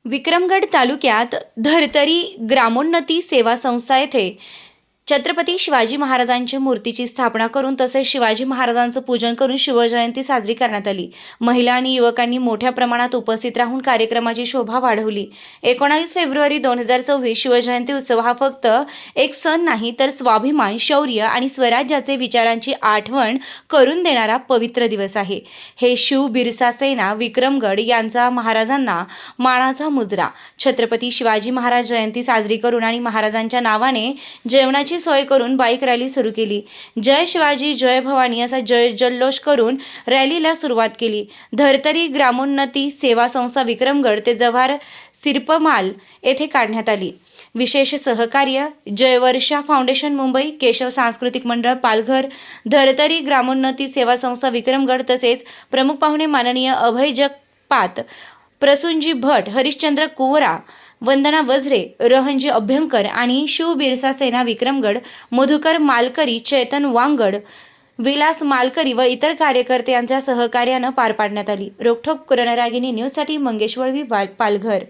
विक्रमगड तालुक्यात धर्तरी ग्रामोन्नती सेवा संस्था येथे छत्रपती शिवाजी महाराजांच्या मूर्तीची स्थापना करून तसेच शिवाजी महाराजांचं पूजन करून शिवजयंती साजरी करण्यात आली। महिला आणि युवकांनी मोठ्या प्रमाणात उपस्थित राहून कार्यक्रमाची शोभा वाढवली। 19 फेब्रुवारी 2024 शिवजयंती उत्सव हा फक्त एक सण नाही तर स्वाभिमान, शौर्य आणि स्वराज्याचे विचारांची आठवण करून देणारा पवित्र दिवस आहे। हे शिव बिरसा सेना विक्रमगड यांचा महाराजांना मानाचा मुजरा। छत्रपती शिवाजी महाराज जयंती साजरी करून आणि महाराजांच्या नावाने जेवणाची सोय करून बाईक रॅली सुरू केली। जय शिवाजी जय भवानी असा जय जल्लोष करून रॅलीला सुरुवात केली। धर्तरी ग्रामोन्नती सेवा संस्था विक्रमगड ते जव्हार सिरपमाल येथे काढण्यात आली। विशेष सहकार्य जयवर्षा फाउंडेशन मुंबई, केशव सांस्कृतिक मंडळ पालघर, धर्तरी ग्रामोन्नती सेवा संस्था विक्रमगड तसेच प्रमुख पाहुणे माननीय अभय जगपात, प्रसूनजी भट, हरिश्चंद्र कुवरा, वंदना वझरे, रहनजी अभ्यंकर आणि शिव बिरसा सेना विक्रमगड, मधुकर मालकरी, चेतन वांगड, विलास मालकरी व इतर कार्यकर्ते यांच्या सहकार्यानं पार पाडण्यात आली। रोखोक रणरागिणी न्यूजसाठी मंगेश वळवी, पालघर।